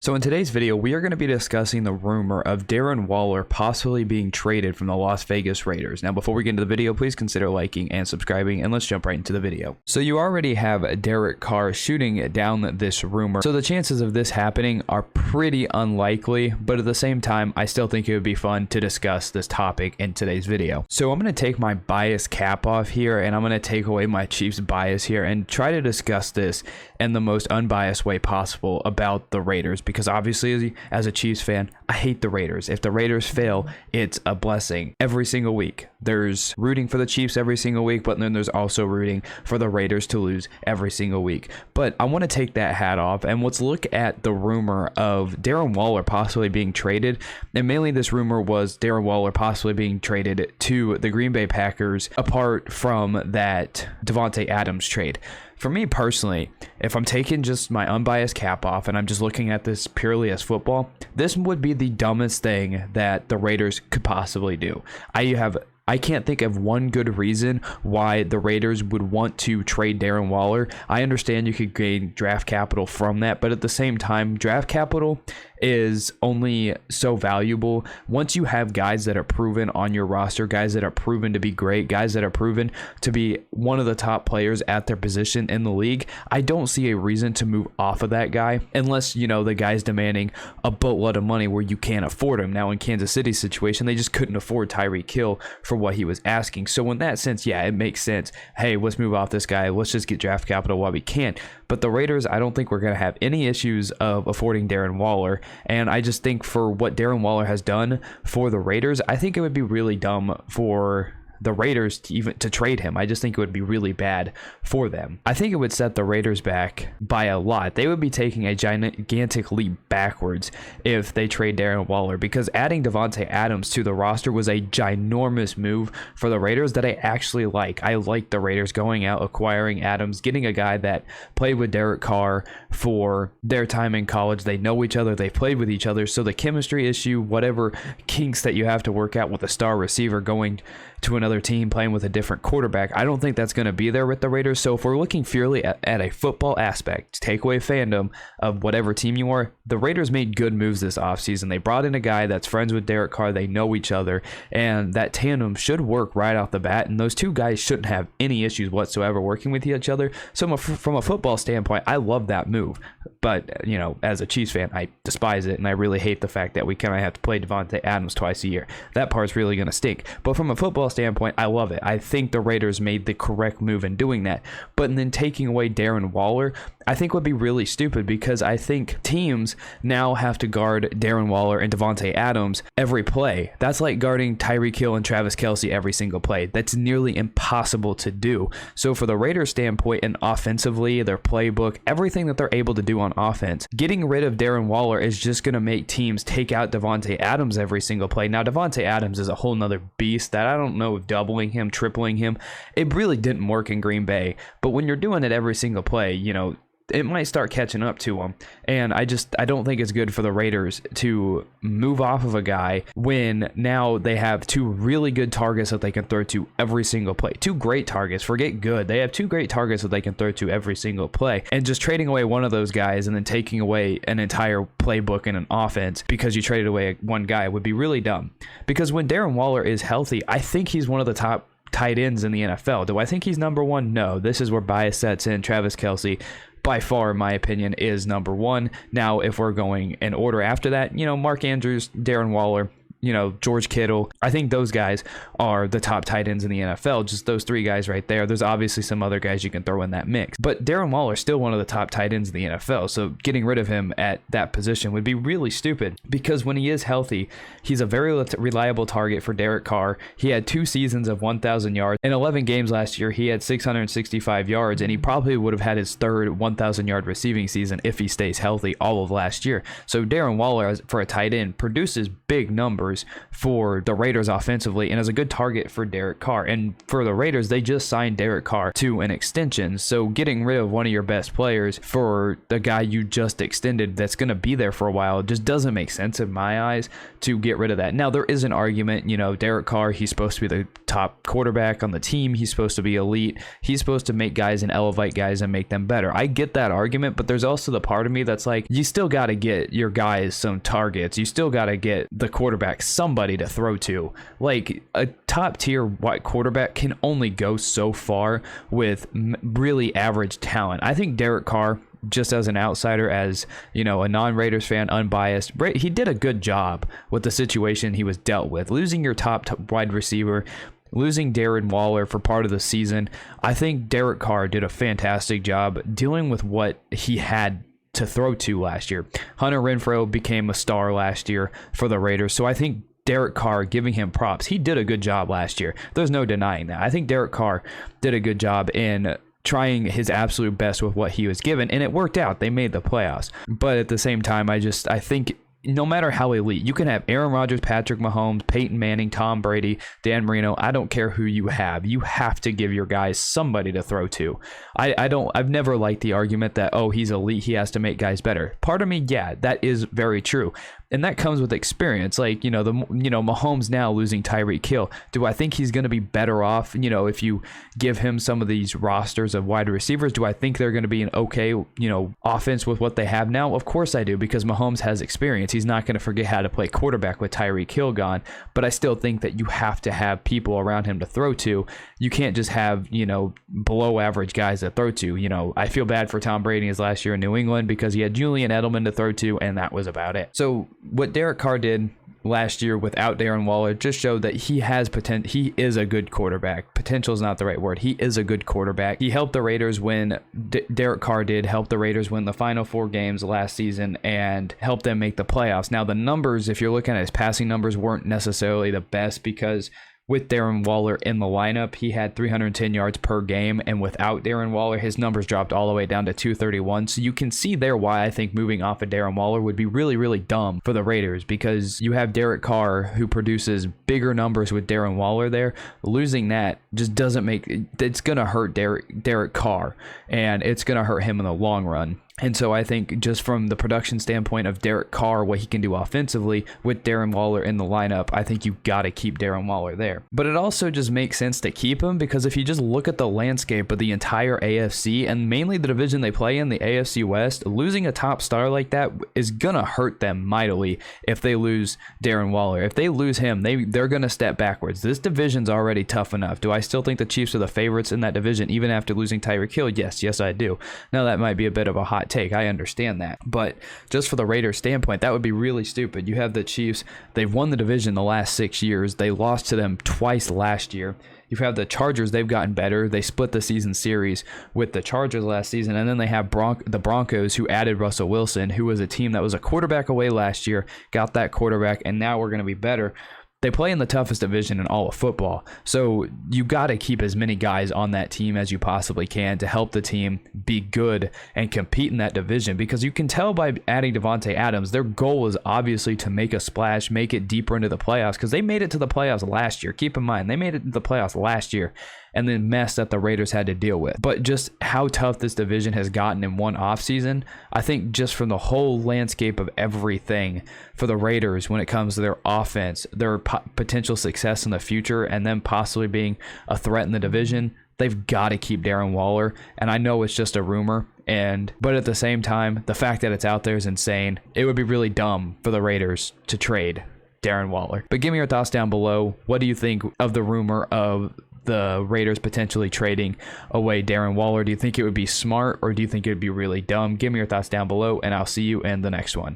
So in today's video, we are going to be discussing the rumor of Darren Waller possibly being traded from the Las Vegas Raiders. Now, before we get into the video, please consider liking and subscribing, and let's jump right into the video. So you already have Derek Carr shooting down this rumor. So the chances of this happening are pretty unlikely, but at the same time, I still think it would be fun to discuss this topic in today's video. So I'm going to take my bias cap off here, and I'm going to take away my Chiefs bias here and try to discuss this in the most unbiased way possible about the Raiders, because obviously as a Chiefs fan, I hate the Raiders. If the Raiders fail, it's a blessing every single week. There's rooting for the Chiefs every single week, but then there's also rooting for the Raiders to lose every single week. But I want to take that hat off and let's look at the rumor of Darren Waller possibly being traded. And mainly this rumor was Darren Waller possibly being traded to the Green Bay Packers apart from that Davante Adams trade. For me personally, if I'm taking just my unbiased cap off and I'm just looking at this purely as football, this would be the dumbest thing that the Raiders could possibly do. I can't think of one good reason why the Raiders would want to trade Darren Waller. I understand you could gain draft capital from that, but at the same time, draft capital is only so valuable once you have guys that are proven on your roster, guys that are proven to be great, guys that are proven to be one of the top players at their position in the league. I don't see a reason to move off of that guy unless, you know, the guy's demanding a boatload of money where you can't afford him. Now in Kansas City's situation, they just couldn't afford Tyreek Hill for what he was asking. So in that sense, yeah, it makes sense. Hey, let's move off this guy. Let's just get draft capital while we can. But the Raiders, I don't think we're going to have any issues of affording Darren Waller. And I just think for what Darren Waller has done for the Raiders, I think it would be really dumb for the Raiders to trade him. I just think it would be really bad for them. I think it would set the Raiders back by a lot. They would be taking a gigantic leap backwards if they trade Darren Waller, because adding Davante Adams to the roster was a ginormous move for the Raiders that I actually like. I like the Raiders going out, acquiring Adams, getting a guy that played with Derek Carr for their time in college. They know each other. They played with each other. So the chemistry issue, whatever kinks that you have to work out with a star receiver going to another team playing with a different quarterback, I don't think that's going to be there with the Raiders. So if we're looking purely at a football aspect, take away fandom of whatever team you are, the Raiders made good moves this offseason. They brought in a guy that's friends with Derek Carr. They know each other, and that tandem should work right off the bat, and those two guys shouldn't have any issues whatsoever working with each other. So from a football standpoint, I love that move. But, you know, as a Chiefs fan, I despise it, and I really hate the fact that we kind of have to play Davante Adams twice a year. That part's really going to stink. But from a football standpoint, I love it. I think the Raiders made the correct move in doing that. But then taking away Darren Waller, I think would be really stupid, because I think teams now have to guard Darren Waller and Davante Adams every play. That's like guarding Tyreek Hill and Travis Kelce every single play. That's nearly impossible to do. So for the Raiders standpoint, and offensively, their playbook, everything that they're able to do on offense, getting rid of Darren Waller is just going to make teams take out Davante Adams every single play. Now, Davante Adams is a whole nother beast that I don't know, doubling him, tripling him, it really didn't work in Green Bay. But when you're doing it every single play, you know, it might start catching up to them. And I don't think it's good for the Raiders to move off of a guy when now they have two really good targets that they can throw to every single play. Two great targets, forget good. They have two great targets that they can throw to every single play. And just trading away one of those guys and then taking away an entire playbook and an offense because you traded away one guy would be really dumb. Because when Darren Waller is healthy, I think he's one of the top tight ends in the NFL. Do I think he's number one? No. This is where bias sets in. Travis Kelce, by far, in my opinion, is number one. Now, if we're going in order after that, you know, Mark Andrews, Darren Waller, you know, George Kittle, I think those guys are the top tight ends in the NFL. Just those three guys right there. There's obviously some other guys you can throw in that mix. But Darren Waller is still one of the top tight ends in the NFL. So getting rid of him at that position would be really stupid, because when he is healthy, he's a very reliable target for Derek Carr. He had 2 seasons of 1,000 yards. In 11 games last year, he had 665 yards, and he probably would have had his third 1,000-yard receiving season if he stays healthy all of last year. So Darren Waller, for a tight end, produces big numbers numbers for the Raiders offensively and is a good target for Derek Carr. And for the Raiders, they just signed Derek Carr to an extension. So getting rid of one of your best players for the guy you just extended that's going to be there for a while just doesn't make sense in my eyes to get rid of that. Now, there is an argument, you know, Derek Carr, he's supposed to be the top quarterback on the team. He's supposed to be elite. He's supposed to make guys and elevate guys and make them better. I get that argument, but there's also the part of me that's like, you still got to get your guys some targets. You still got to get the quarterback somebody to throw to. Like, a top tier white quarterback can only go so far with really average talent. I think Derek Carr, just as an outsider, as you know, a non-Raiders fan, unbiased, he did a good job with the situation he was dealt with. Losing your top wide receiver, losing Darren Waller for part of the season, I think Derek Carr did a fantastic job dealing with what he had to throw to last year. Hunter Renfrow became a star last year for the Raiders, so I think Derek Carr, giving him props, he did a good job last year. There's no denying that. I think Derek Carr did a good job in trying his absolute best with what he was given, and it worked out. They made the playoffs. But at the same time, I think no matter how elite, you can have Aaron Rodgers, Patrick Mahomes, Peyton Manning, Tom Brady, Dan Marino. I don't care who you have. You have to give your guys somebody to throw to. I've never liked the argument that, oh, he's elite, he has to make guys better. Part of me, yeah, that is very true. And that comes with experience. Like, Mahomes now losing Tyreek Hill. Do I think he's going to be better off, if you give him some of these rosters of wide receivers? Do I think they're going to be an okay, offense with what they have now? Of course I do, because Mahomes has experience. He's not going to forget how to play quarterback with Tyreek Hill gone. But I still think that you have to have people around him to throw to. You can't just have, below average guys to throw to. I feel bad for Tom Brady his last year in New England because he had Julian Edelman to throw to, and that was about it. So what Derek Carr did last year without Darren Waller just showed that he has potential. He is a good quarterback. Potential is not the right word. He is a good quarterback. He helped the Raiders win. Derek Carr did help the Raiders win the final 4 games last season and help them make the playoffs. Now, the numbers, if you're looking at his passing numbers, weren't necessarily the best because with Darren Waller in the lineup, he had 310 yards per game, and without Darren Waller, his numbers dropped all the way down to 231. So you can see there why I think moving off of Darren Waller would be really, really dumb for the Raiders, because you have Derek Carr, who produces bigger numbers with Darren Waller there. Losing that just doesn't make it's going to hurt Derek Carr, and it's going to hurt him in the long run. And so I think just from the production standpoint of Derek Carr, what he can do offensively with Darren Waller in the lineup, I think you got to keep Darren Waller there. But it also just makes sense to keep him, because if you just look at the landscape of the entire AFC and mainly the division they play in, the AFC West, losing a top star like that is going to hurt them mightily if they lose Darren Waller. If they lose him, they're going to step backwards. This division's already tough enough. Do I still think the Chiefs are the favorites in that division even after losing Tyreek Hill? Yes, I do. Now, that might be a bit of a hot take. I understand that. But just for the Raiders standpoint, that would be really stupid. You have the Chiefs. They've won the division the last 6 years. They lost to them twice last year. You have the Chargers. They've gotten better. They split the season series with the Chargers last season. And then they have the Broncos, who added Russell Wilson, who was a team that was a quarterback away last year, got that quarterback, and now we're going to be better. They play in the toughest division in all of football. So you got to keep as many guys on that team as you possibly can to help the team be good and compete in that division, because you can tell by adding Devontae Adams, their goal is obviously to make a splash, make it deeper into the playoffs, because they made it to the playoffs last year. Keep in mind, they made it to the playoffs last year, and the mess that the Raiders had to deal with. But just how tough this division has gotten in one offseason, I think just from the whole landscape of everything for the Raiders when it comes to their offense, their potential success in the future, and them possibly being a threat in the division, they've got to keep Darren Waller. And I know it's just a rumor, but at the same time, the fact that it's out there is insane. It would be really dumb for the Raiders to trade Darren Waller. But give me your thoughts down below. What do you think of the rumor of the Raiders potentially trading away Darren Waller? Do you think it would be smart, or do you think it would be really dumb? Give me your thoughts down below, and I'll see you in the next one.